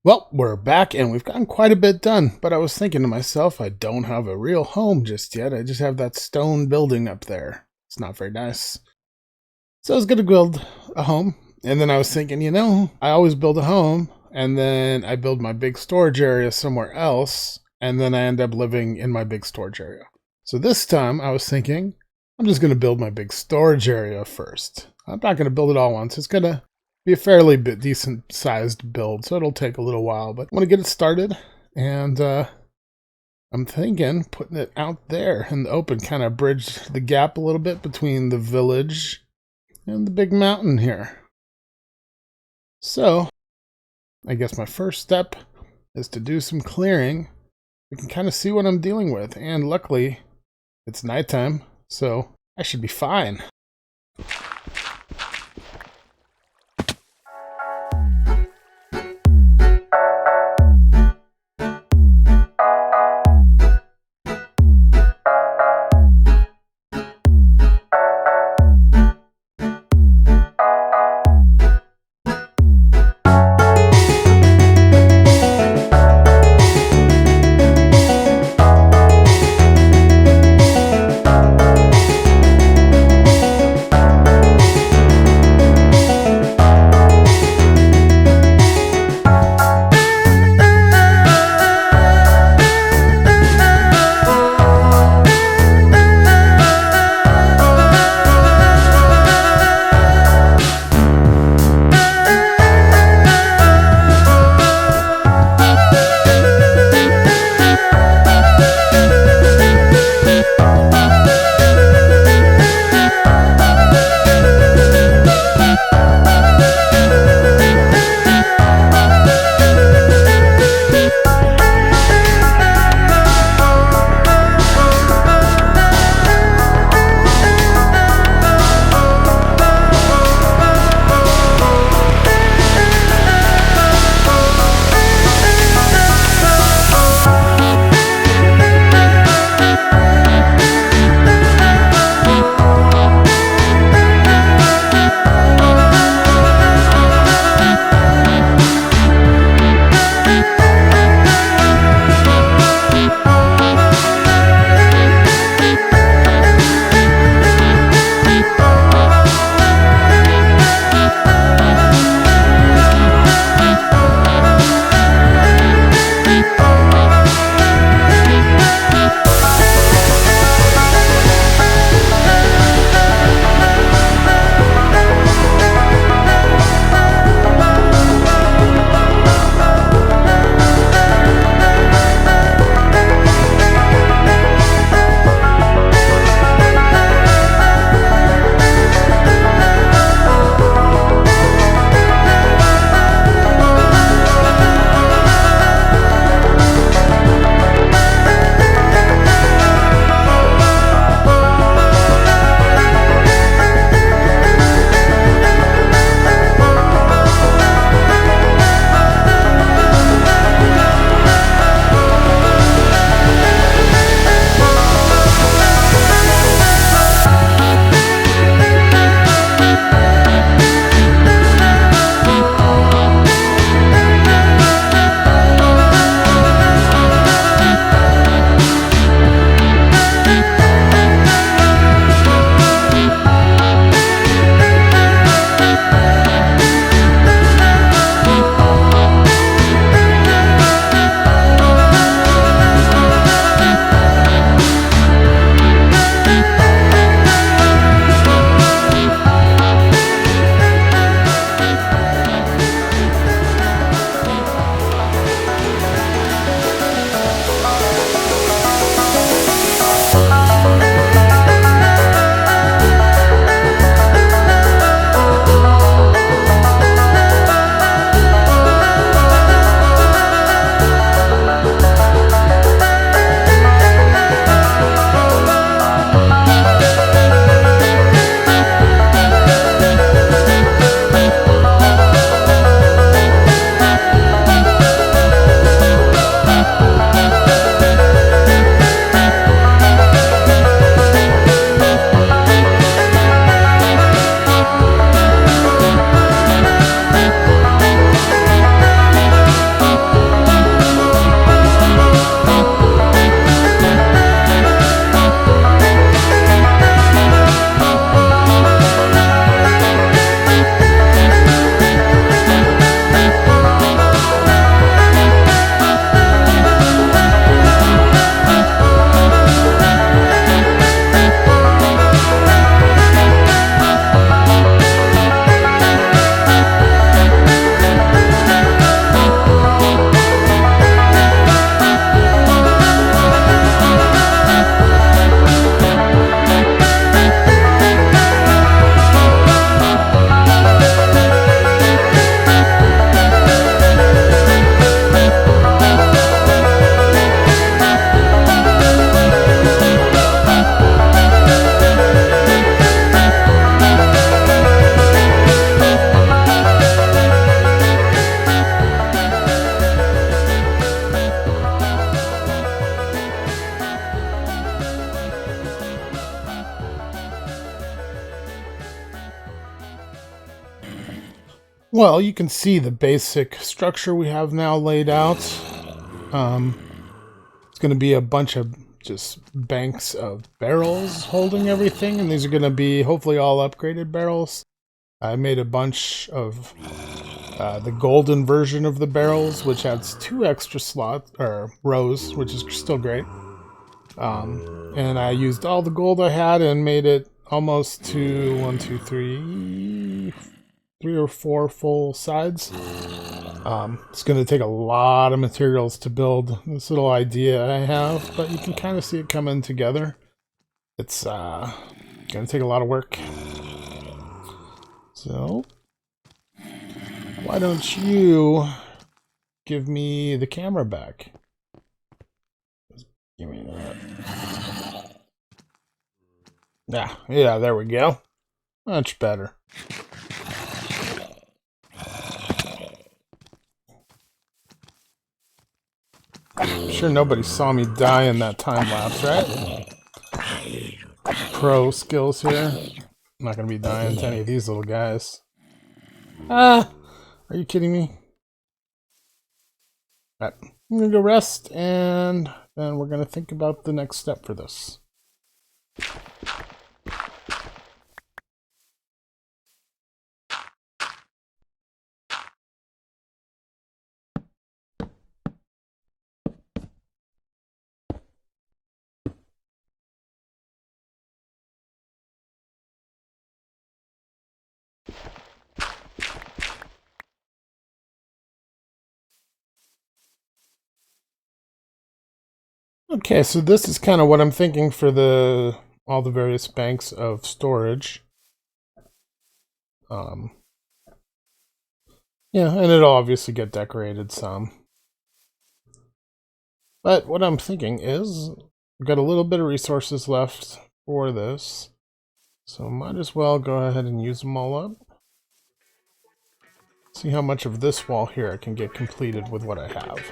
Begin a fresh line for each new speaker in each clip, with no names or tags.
Well, we're back and we've gotten quite a bit done, but I was thinking to myself, I don't have a real home just yet. I just have that stone building up there. It's not very nice. So I was going to build a home, and then I was thinking, I always build a home, and then I build my big storage area somewhere else, and then I end up living in my big storage area. So this time I was thinking, I'm just going to build my big storage area first. I'm not going to build it all once. It's going to be a fairly decent sized build, so it'll take a little while, but I want to get it started, and I'm thinking putting it out there in the open, kind of bridge the gap a little bit between the village and the big mountain here. So I guess my first step is to do some clearing. We can kind of see what I'm dealing with, and luckily it's nighttime, so I should be fine. Well, you can see the basic structure we have now laid out. It's going to be a bunch of just banks of barrels holding everything, and these are going to be hopefully all upgraded barrels. I made a bunch of the golden version of the barrels, which adds 2 extra slots or rows, which is still great. And I used all the gold I had and made it almost to 1, 2, 3 or 4 full sides. It's going to take a lot of materials to build this little idea I have, but you can kind of see it coming together. It's going to take a lot of work. So, why don't you give me the camera back? Give me that. Yeah, there we go. Much better. I'm sure nobody saw me die in that time lapse, right? Pro skills here. I'm not gonna be dying to any of these little guys. Ah! Are you kidding me? Alright, I'm gonna go rest, and then we're gonna think about the next step for this. Okay, so this is kind of what I'm thinking for all the various banks of storage. Yeah, and it'll obviously get decorated some. But what I'm thinking is, we've got a little bit of resources left for this, so might as well go ahead and use them all up. See how much of this wall here I can get completed with what I have.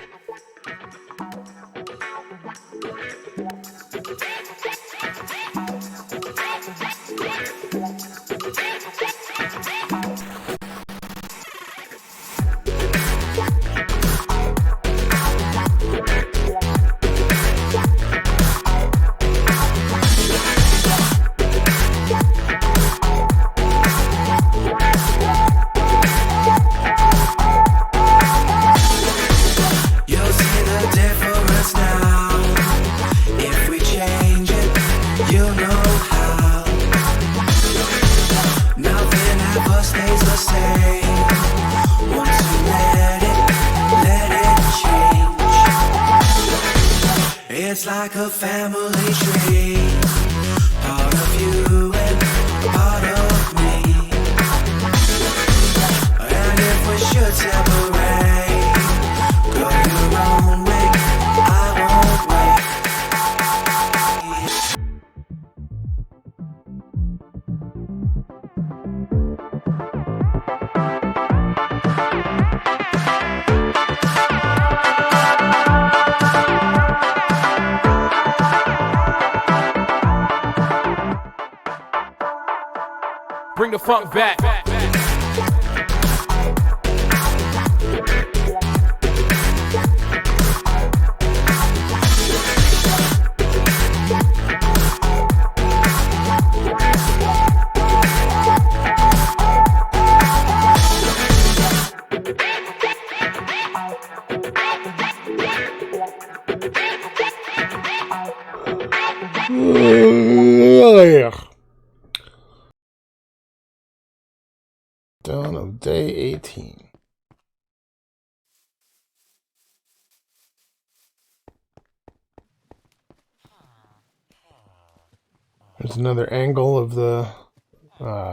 It's like a family tree, part of you and part of me. And if we should separate, go your own way, I won't wait.
Bring the funk back.
Done of day 18. There's another angle of the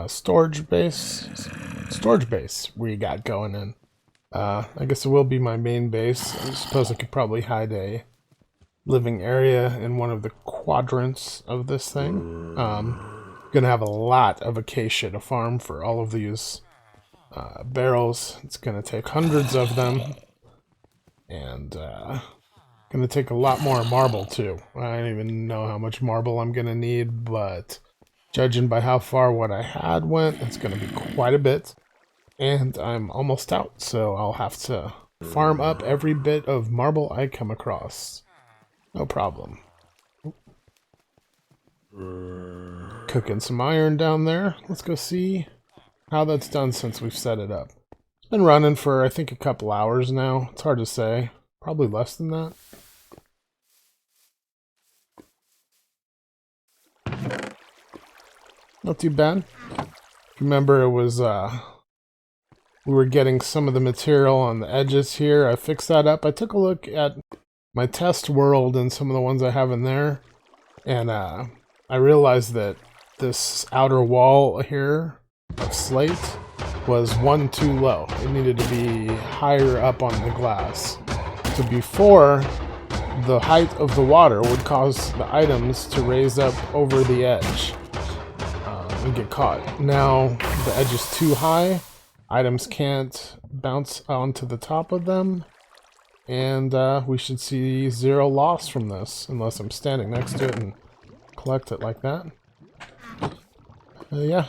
storage base we got going in. I guess it will be my main base. I suppose I could probably hide a living area in one of the quadrants of this thing. Gonna have a lot of acacia to farm for all of these barrels. It's gonna take hundreds of them, and gonna take a lot more marble too. I don't even know how much marble I'm gonna need, but judging by how far what I had went, it's gonna be quite a bit. and I'm almost out, so I'll have to farm up every bit of marble I come across. No problem. Cooking some iron down there. Let's go see how that's done since we've set it up. It's been running for, I think, a couple hours now. It's hard to say. Probably less than that. Not too bad. Remember, it was, we were getting some of the material on the edges here. I fixed that up. I took a look at my test world and some of the ones I have in there. And, I realized that this outer wall here of slate was one too low. It needed to be higher up on the glass. So before, the height of the water would cause the items to raise up over the edge and get caught. Now the edge is too high, items can't bounce onto the top of them, and we should see 0 loss from this, unless I'm standing next to it and collect it like that. Yeah.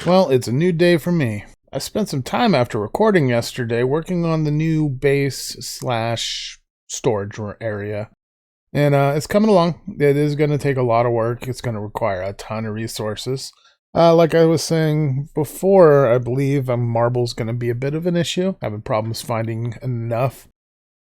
Well, it's a new day for me. I spent some time after recording yesterday working on the new base / storage area. And it's coming along. It is going to take a lot of work. It's going to require a ton of resources. Like I was saying before, I believe marble's going to be a bit of an issue. Having problems finding enough.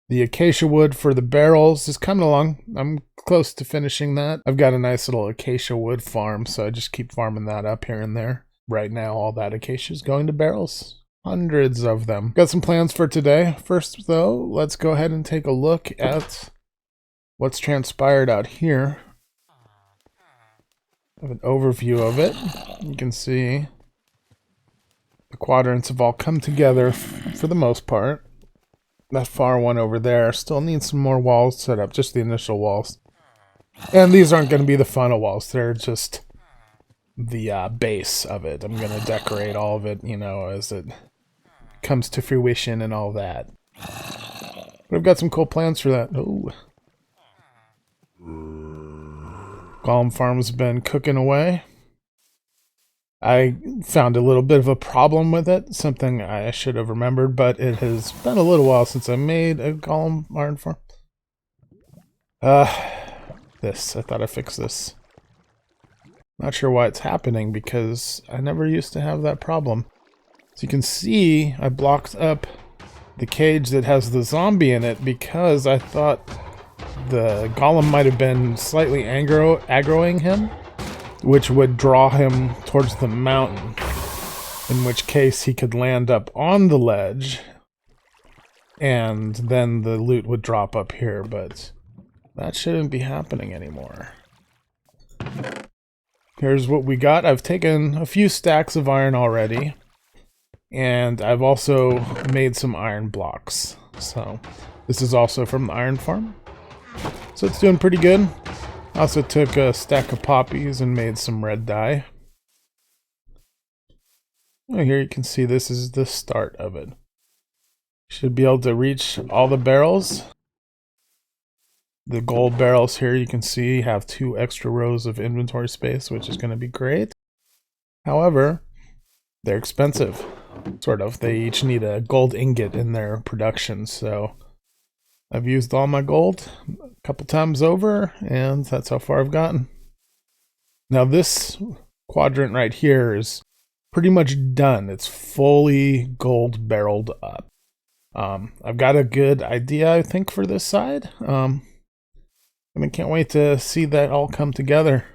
The acacia wood for the barrels is coming along. I'm close to finishing that. I've got a nice little acacia wood farm, so I just keep farming that up here and there. Right now, all that acacia is going to barrels. Hundreds of them. Got some plans for today. First, though, let's go ahead and take a look at what's transpired out here. I have an overview of it. You can see the quadrants have all come together for the most part. That far one over there still needs some more walls set up, just the initial walls. And these aren't going to be the final walls. They're just the base of it. I'm going to decorate all of it, you know, as it comes to fruition and all that. But I've got some cool plans for that. Oh. Golem Farm's been cooking away. I found a little bit of a problem with it, something I should have remembered, but it has been a little while since I made a Golem Iron Farm. I thought I fixed this. Not sure why it's happening, because I never used to have that problem. So you can see I blocked up the cage that has the zombie in it because I thought the golem might have been slightly aggroing him, which would draw him towards the mountain, in which case he could land up on the ledge and then the loot would drop up here, but that shouldn't be happening anymore. Here's what we got. I've taken a few stacks of iron already, and I've also made some iron blocks. So this is also from the iron farm. So it's doing pretty good. I also took a stack of poppies and made some red dye. Oh, here you can see this is the start of it. Should be able to reach all the barrels. The gold barrels here you can see have 2 extra rows of inventory space, which is going to be great. However, they're expensive. sort of. They each need a gold ingot in their production, so I've used all my gold a couple times over, and that's how far I've gotten. Now this quadrant right here is pretty much done. It's fully gold barreled up. I've got a good idea, I think, for this side. I can't wait to see that all come together.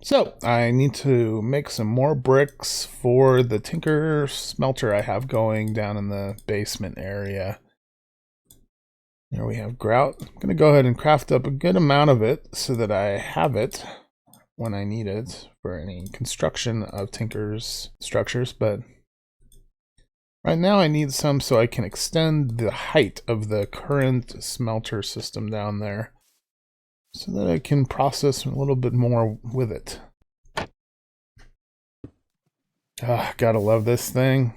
So, I need to make some more bricks for the Tinker Smelter I have going down in the basement area. There we have grout. I'm going to go ahead and craft up a good amount of it so that I have it when I need it for any construction of Tinker's structures, but right now I need some so I can extend the height of the current smelter system down there so that I can process a little bit more with it. Gotta love this thing.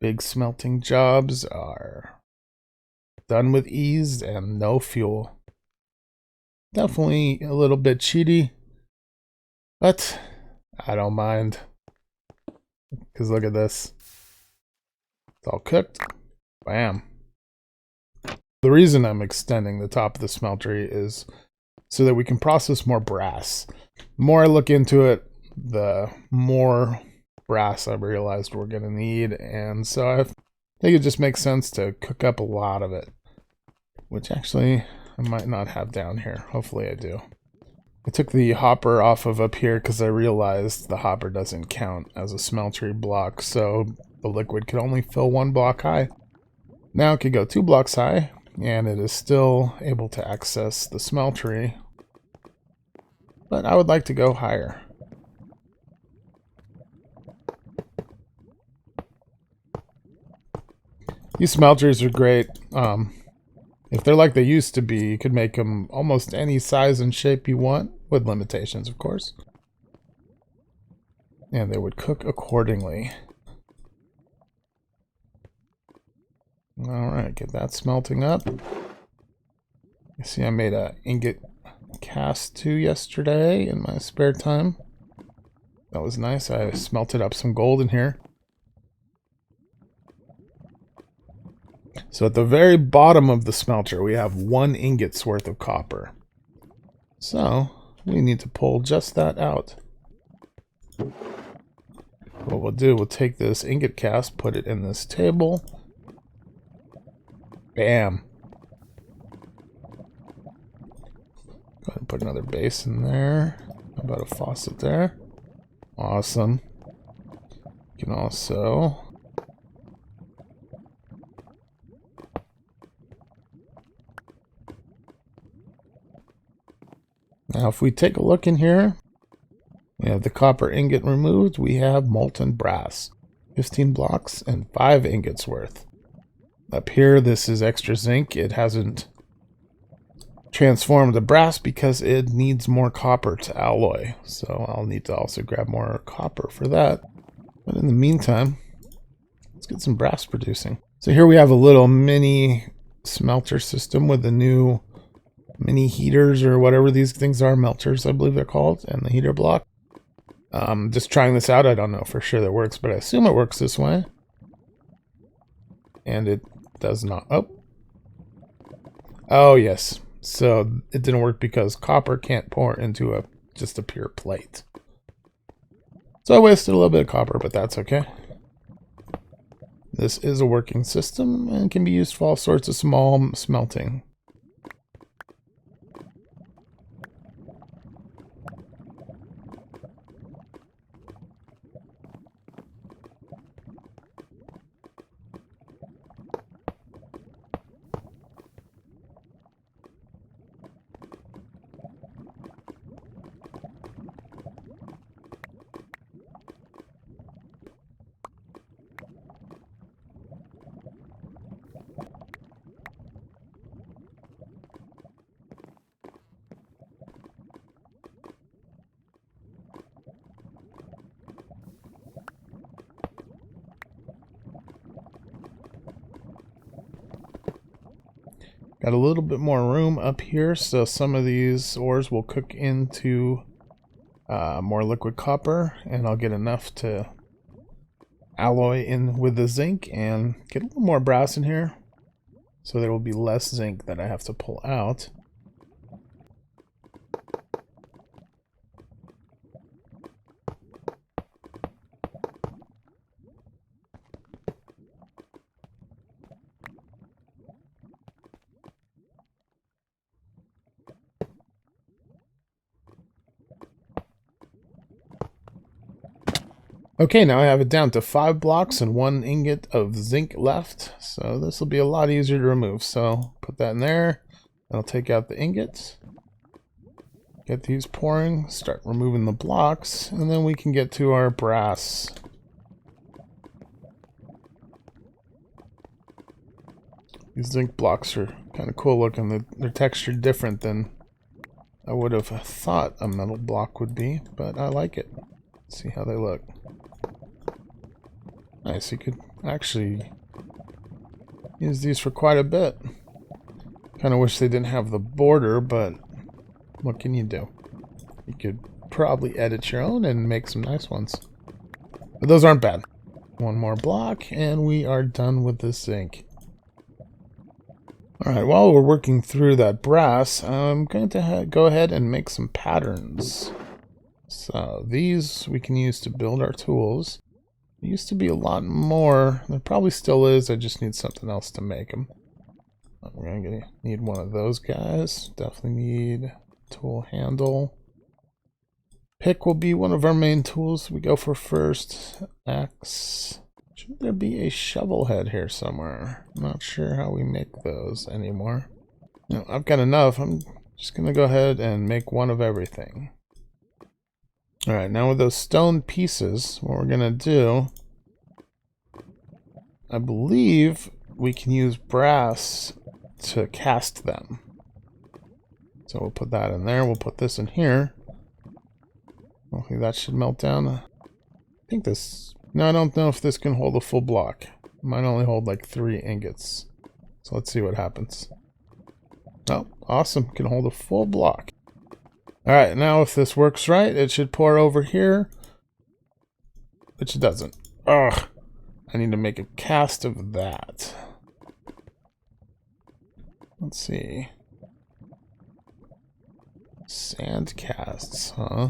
Big smelting jobs are done with ease and no fuel. Definitely a little bit cheaty, but I don't mind. Because look at this. It's all cooked. Bam. The reason I'm extending the top of the smeltery is so that we can process more brass. The more I look into it, the more brass I realized we're going to need. And so I think it just makes sense to cook up a lot of it. Which actually I might not have down here. Hopefully I do. I took the hopper off of up here because I realized the hopper doesn't count as a smeltery block, so the liquid could only fill 1 block high. Now it could go 2 blocks high, and it is still able to access the smeltery, but I would like to go higher. These smelters are great. If they're like they used to be, you could make them almost any size and shape you want, with limitations, of course. And they would cook accordingly. Alright, get that smelting up. You see I made a ingot cast 2 yesterday in my spare time. That was nice. I smelted up some gold in here. So at the very bottom of the smelter, we have 1 ingot's worth of copper. So we need to pull just that out. What we'll do, we'll take this ingot cast, put it in this table. Bam. Go ahead and put another base in there. How about a faucet there? Awesome. You can also... Now if we take a look in here, we have the copper ingot removed, we have molten brass. 15 blocks and 5 ingots worth. Up here, this is extra zinc. It hasn't transformed to brass because it needs more copper to alloy. So I'll need to also grab more copper for that. But in the meantime, let's get some brass producing. So here we have a little mini smelter system with the new mini heaters or whatever these things are, melters I believe they're called, and the heater block. Just trying this out. I don't know for sure that works, but I assume it works this way. And it does not. Oh yes. So it didn't work because copper can't pour into just a pure plate. So I wasted a little bit of copper, but that's okay. This is a working system and can be used for all sorts of small smelting. Got a little bit more room up here, so some of these ores will cook into more liquid copper, and I'll get enough to alloy in with the zinc and get a little more brass in here, so there will be less zinc that I have to pull out. Okay, now I have it down to 5 blocks and 1 ingot of zinc left, so this will be a lot easier to remove. So put that in there, I'll take out the ingots, get these pouring, start removing the blocks, and then we can get to our brass. These zinc blocks are kind of cool looking. They're textured different than I would have thought a metal block would be, but I like it. Let's see how they look. Nice, you could actually use these for quite a bit. Kind of wish they didn't have the border, but what can you do? You could probably edit your own and make some nice ones. But those aren't bad. One more block, and we are done with the zinc. Alright, while we're working through that brass, I'm going to go ahead and make some patterns. So these we can use to build our tools. There used to be a lot more. There probably still is. I just need something else to make them. We're going to need one of those guys. Definitely need tool handle. Pick will be one of our main tools we go for first. Axe. Should there be a shovel head here somewhere? I'm not sure how we make those anymore. No, I've got enough. I'm just going to go ahead and make one of everything. Alright, now with those stone pieces, what we're going to do, I believe we can use brass to cast them. So we'll put that in there. We'll put this in here. Hopefully that should melt down. I think this... No, I don't know if this can hold a full block. It might only hold like 3 ingots. So let's see what happens. Oh, awesome. Can hold a full block. Alright, now if this works right, it should pour over here. Which it doesn't. Ugh. I need to make a cast of that. Let's see. Sand casts, huh?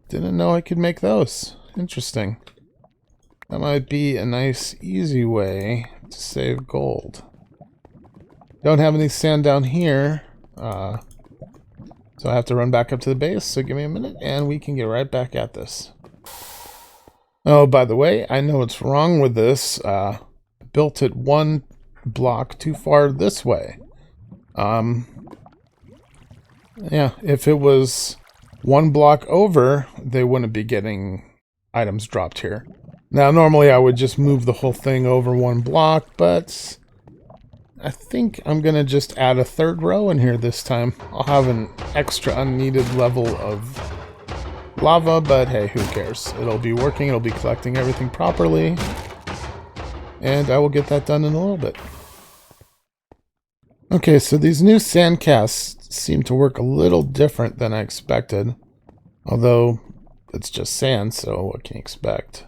Didn't know I could make those. Interesting. That might be a nice, easy way to save gold. Don't have any sand down here, so I have to run back up to the base, so give me a minute and we can get right back at this. Oh, by the way, I know what's wrong with this. Built it 1 block too far this way. Yeah, if it was 1 block over, they wouldn't be getting items dropped here. Now, normally I would just move the whole thing over 1 block, but I think I'm going to just add a 3rd row in here this time. I'll have an extra unneeded level of lava, but hey, who cares? It'll be working, it'll be collecting everything properly, and I will get that done in a little bit. Okay, so these new sand casts seem to work a little different than I expected, although it's just sand, so what can you expect?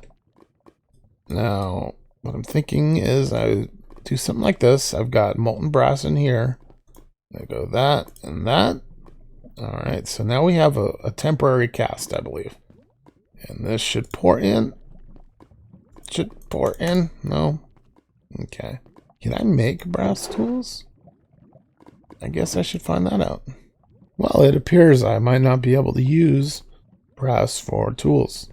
Now, what I'm thinking is I do something like this. I've got molten brass in here. I go that and that. Alright, so now we have a temporary cast, I believe. And this should pour in. Should pour in? No? Okay. Can I make brass tools? I guess I should find that out. Well, it appears I might not be able to use brass for tools.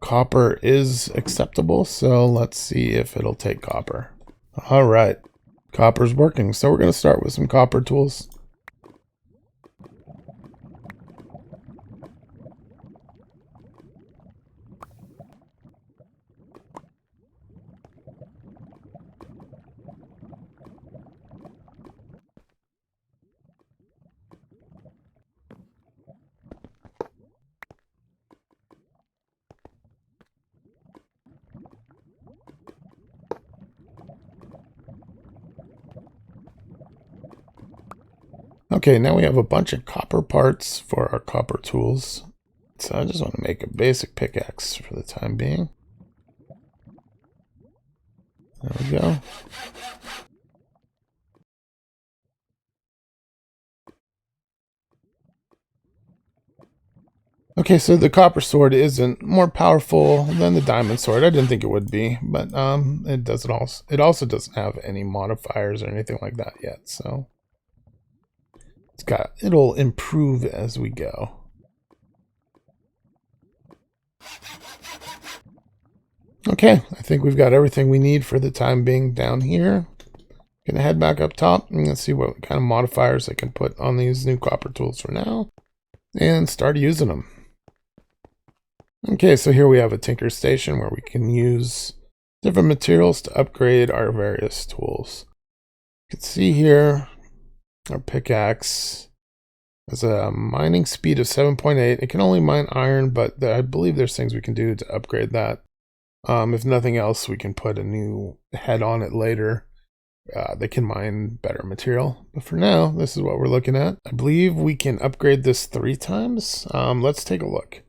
Copper is acceptable, so let's see if it'll take copper. Alright, copper's working, so we're going to start with some copper tools. Okay, now we have a bunch of copper parts for our copper tools. So I just want to make a basic pickaxe for the time being. There we go. Okay, so the copper sword isn't more powerful than the diamond sword. I didn't think it would be, but it also doesn't have any modifiers or anything like that yet, so it'll improve as we go. Okay, I think we've got everything we need for the time being down here. Gonna head back up top and let's see what kind of modifiers I can put on these new copper tools for now and start using them. Okay, so here we have a tinker station where we can use different materials to upgrade our various tools. You can see here our pickaxe has a mining speed of 7.8. It can only mine iron, but I believe there's things we can do to upgrade that. If nothing else, we can put a new head on it later. They can mine better material. But for now, this is what we're looking at. I believe we can upgrade this 3 times. Let's take a look.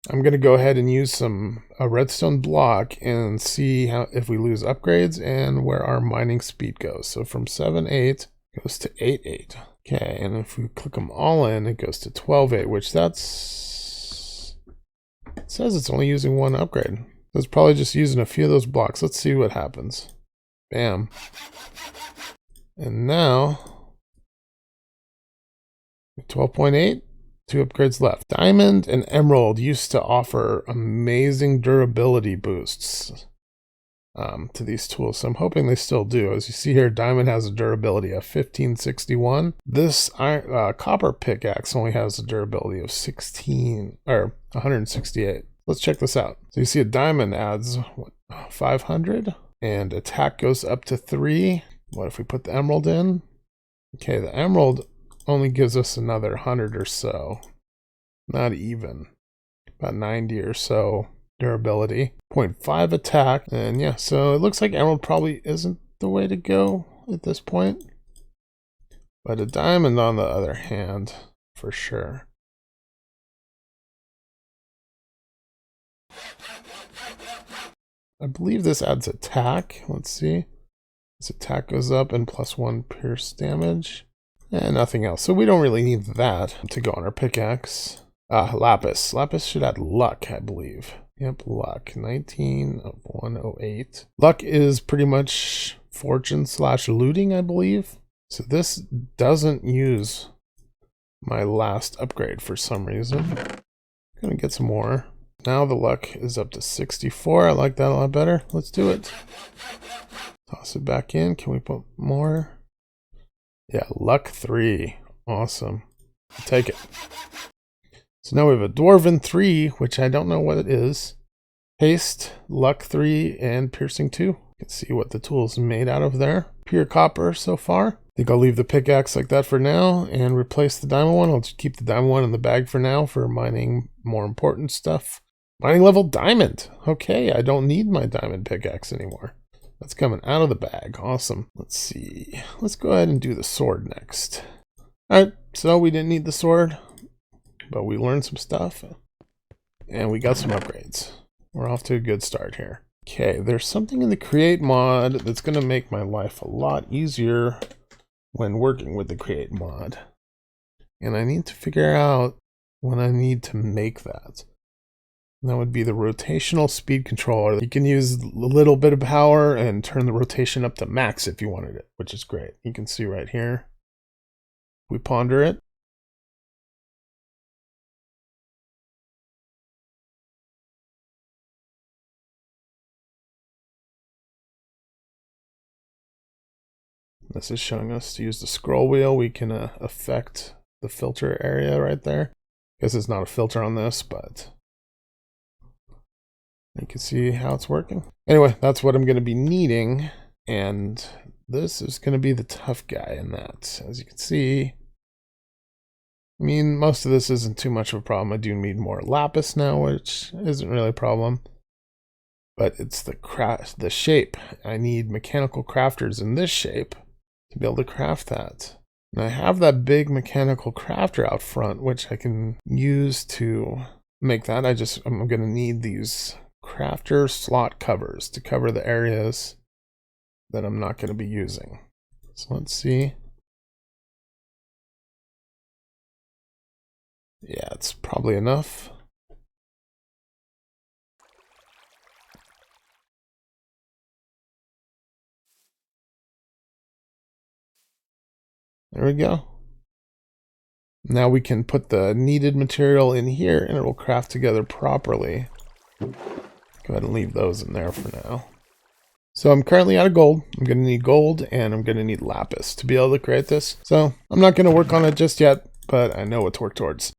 I'm going to go ahead and use a redstone block and see if we lose upgrades and where our mining speed goes. So from 7.8 goes to 8.8. Okay, and if we click them all in, it goes to 12.8, which it says it's only using 1 upgrade. So it's probably just using a few of those blocks. Let's see what happens. Bam. And now 12.8. 2 upgrades left. Diamond and Emerald used to offer amazing durability boosts to these tools. So I'm hoping they still do. As you see here, Diamond has a durability of 1561. This copper pickaxe only has a durability of 168. Let's check this out. So you see a Diamond adds 500 and attack goes up to 3. What if we put the Emerald in? Okay, the Emerald only gives us another 100 or so. Not even. About 90 or so durability. 0.5 attack. And yeah, so it looks like Emerald probably isn't the way to go at this point. But a Diamond on the other hand, for sure. I believe this adds attack. Let's see. This attack goes up and +1 pierce damage. And nothing else. So we don't really need that to go on our pickaxe. Lapis. Lapis should add luck, I believe. Yep, luck. 19 of 108. Luck is pretty much fortune/looting, I believe. So this doesn't use my last upgrade for some reason. Gonna get some more. Now the luck is up to 64. I like that a lot better. Let's do it. Toss it back in. Can we put more? Yeah, luck 3. Awesome. I'll take it. So now we have a Dwarven 3, which I don't know what it is. Haste, luck 3, and piercing 2. You can see what the tool's made out of there. Pure copper so far. I think I'll leave the pickaxe like that for now and replace the diamond one. I'll just keep the diamond one in the bag for now for mining more important stuff. Mining level diamond. Okay, I don't need my diamond pickaxe anymore. That's coming out of the bag. Awesome. Let's see. Let's go ahead and do the sword next. Alright, so we didn't need the sword, but we learned some stuff. And we got some upgrades. We're off to a good start here. Okay, there's something in the CreateMod that's going to make my life a lot easier when working with the CreateMod. And I need to figure out when I need to make that. And that would be the rotational speed controller. You can use a little bit of power and turn the rotation up to max if you wanted it, which is great. You can see right here. We ponder it. This is showing us to use the scroll wheel. We can affect the filter area right there. I guess it's not a filter on this, but you can see how it's working. Anyway, that's what I'm going to be needing. And this is going to be the tough guy in that. As you can see, I mean, most of this isn't too much of a problem. I do need more lapis now, which isn't really a problem. But it's the shape. I need mechanical crafters in this shape to be able to craft that. And I have that big mechanical crafter out front, which I can use to make that. I'm going to need these crafter slot covers to cover the areas that I'm not going to be using. So let's see. Yeah, it's probably enough. There we go. Now we can put the needed material in here and it will craft together properly. Go ahead and leave those in there for now. So I'm currently out of gold. I'm going to need gold and I'm going to need lapis to be able to create this. So I'm not going to work on it just yet, but I know what to work towards.